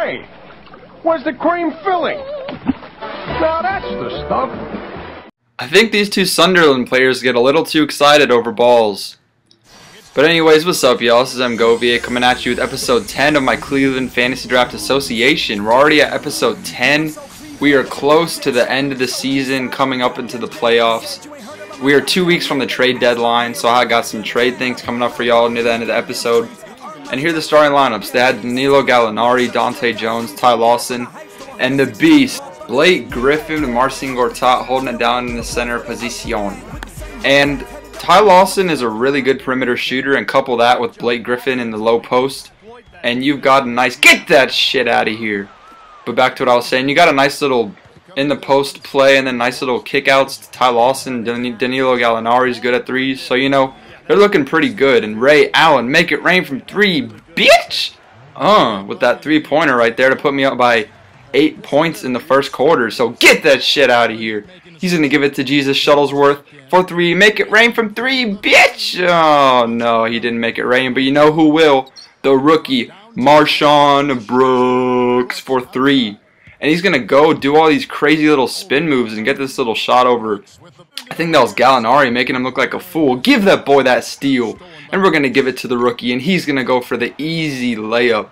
Hey, where's the cream filling? Now that's the stuff. I think these two Sunderland players get a little too excited over balls. But anyways, what's up y'all? This is Govier coming at you with episode 10 of my Cleveland Fantasy Draft Association. We're already at episode 10. We are close to the end of the season, coming up into the playoffs. We are 2 weeks from the trade deadline, so I got some trade things coming up for y'all near the end of the episode. And here are the starting lineups. They had Danilo Gallinari, Dante Jones, Ty Lawson, and the Beast, Blake Griffin and Marcin Gortat holding it down in the center position. And Ty Lawson is a really good perimeter shooter, and couple that with Blake Griffin in the low post, and you've got a nice, get that shit out of here. But back to what I was saying, you got a nice little in the post play, and then nice little kickouts to Ty Lawson. Danilo Gallinari is good at threes, so you know they're looking pretty good. And Ray Allen, make it rain from three, bitch! With that three-pointer right there to put me up by 8 points in the first quarter. So get that shit out of here. He's going to give it to Jesus Shuttlesworth for three. Make it rain from three, bitch! Oh, no, he didn't make it rain. But you know who will? The rookie, Marshawn Brooks for three. And he's going to go do all these crazy little spin moves and get this little shot over. I think that was Gallinari making him look like a fool. Give that boy that steal. And we're going to give it to the rookie. And he's going to go for the easy layup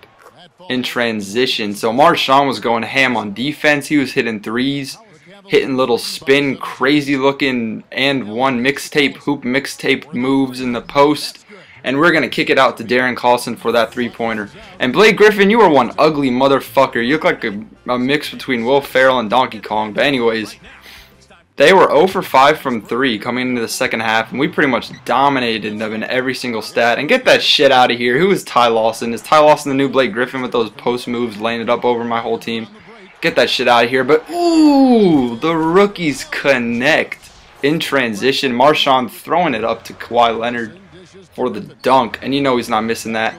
in transition. So Marshawn was going ham on defense. He was hitting threes, hitting little spin, crazy looking and one mixtape, hoop mixtape moves in the post. And we're going to kick it out to Darren Collison for that three-pointer. And Blake Griffin, you are one ugly motherfucker. You look like a mix between Will Ferrell and Donkey Kong. But anyways, they were 0 for 5 from 3 coming into the second half. And we pretty much dominated them in every single stat. And get that shit out of here. Who is Ty Lawson? Is Ty Lawson the new Blake Griffin with those post moves laying it up over my whole team? Get that shit out of here. But, ooh, the rookies connect in transition. Marshawn throwing it up to Kawhi Leonard for the dunk, and you know he's not missing that.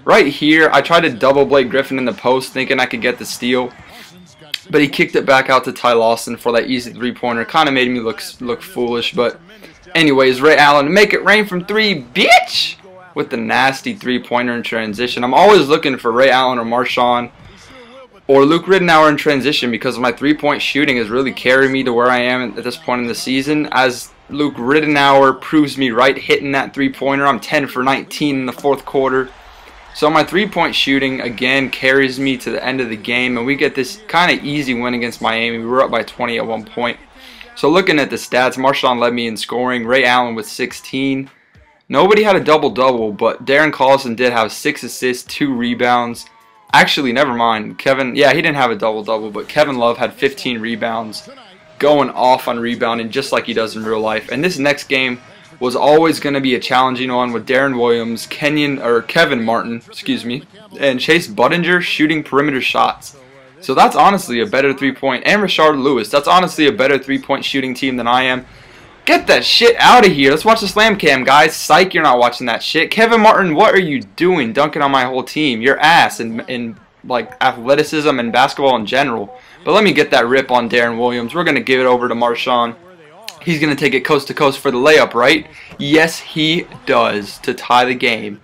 Right here, I tried to double Blake Griffin in the post thinking I could get the steal, but he kicked it back out to Ty Lawson for that easy three-pointer. Kind of made me look foolish, but anyways, Ray Allen, make it rain from three, bitch! With the nasty three-pointer in transition. I'm always looking for Ray Allen or Marshawn or Luke Ridenour in transition because my three-point shooting has really carried me to where I am at this point in the season. As Luke Ridenour proves me right hitting that three-pointer. I'm 10 for 19 in the fourth quarter. So my three-point shooting, again, carries me to the end of the game. And we get this kind of easy win against Miami. We were up by 20 at one point. So looking at the stats, Marshawn led me in scoring. Ray Allen with 16. Nobody had a double-double, but Darren Collison did have 6 assists, 2 rebounds. Actually, never mind. Kevin, yeah, he didn't have a double-double, but Kevin Love had 15 rebounds. Going off on rebounding just like he does in real life. And this next game was always going to be a challenging one with Darren Williams, Kevin Martin, and Chase Budinger shooting perimeter shots. So that's honestly a better three-point, and Rashard Lewis, that's honestly a better three-point shooting team than I am. Get that shit out of here. Let's watch the slam cam, guys. Psych, you're not watching that shit. Kevin Martin, what are you doing dunking on my whole team? Your ass in like athleticism and basketball in general. But let me get that rip on Darren Williams. We're going to give it over to Marshawn. He's going to take it coast to coast for the layup, right? Yes, he does, to tie the game.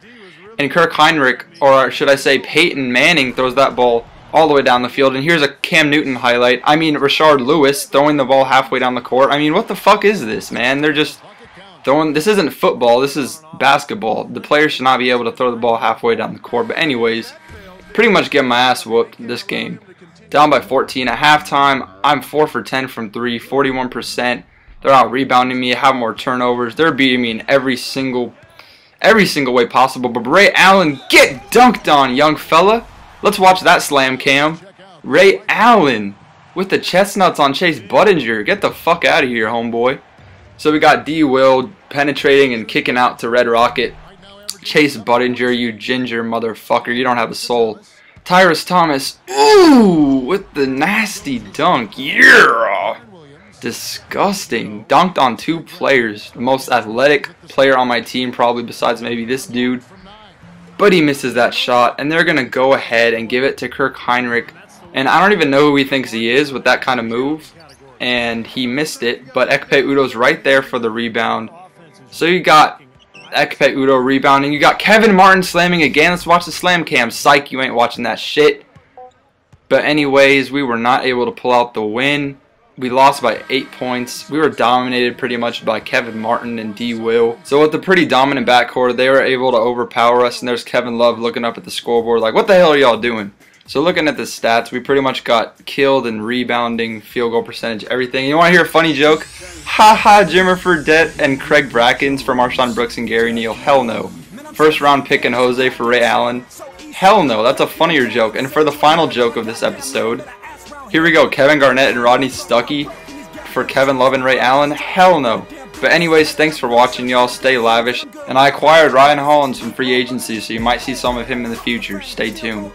And Kirk Heinrich, or should I say Peyton Manning, throws that ball all the way down the field. And here's a Cam Newton highlight. I mean, Rashard Lewis throwing the ball halfway down the court. I mean, what the fuck is this, man? They're just throwing. This isn't football. This is basketball. The players should not be able to throw the ball halfway down the court. But anyways, pretty much getting my ass whooped this game. Down by 14 at halftime. I'm 4 for 10 from 3, 41%. They're out rebounding me. I have more turnovers. They're beating me in every single way possible. But Ray Allen, get dunked on, young fella. Let's watch that slam cam. Ray Allen with the chestnuts on Chase Budinger. Get the fuck out of here, homeboy. So we got D. Will penetrating and kicking out to Red Rocket. Chase Budinger, you ginger motherfucker. You don't have a soul. Tyrus Thomas, ooh, with the nasty dunk, yeah, disgusting, dunked on 2 players, the most athletic player on my team probably besides maybe this dude, but he misses that shot, and they're going to go ahead and give it to Kirk Heinrich, and I don't even know who he thinks he is with that kind of move, and he missed it, but Ekpe Udoh's right there for the rebound. So you got Ekpe Udoh rebounding. You got Kevin Martin slamming again. Let's watch the slam cam. Psych, you ain't watching that shit. But anyways, we were not able to pull out the win. We lost by 8 points. We were dominated pretty much by Kevin Martin and D. Will. So with the pretty dominant backcourt, they were able to overpower us. And there's Kevin Love looking up at the scoreboard like, what the hell are y'all doing? So looking at the stats, we pretty much got killed in rebounding, field goal percentage, everything. You want to hear a funny joke? Haha, Jimmer Fredette and Craig Brackens for Marshawn Brooks and Gary Neal. Hell no. First round pick and Jose for Ray Allen. Hell no, that's a funnier joke. And for the final joke of this episode, here we go, Kevin Garnett and Rodney Stuckey for Kevin Love and Ray Allen. Hell no. But anyways, thanks for watching, y'all. Stay lavish. And I acquired Ryan Hollins from free agency, so you might see some of him in the future. Stay tuned.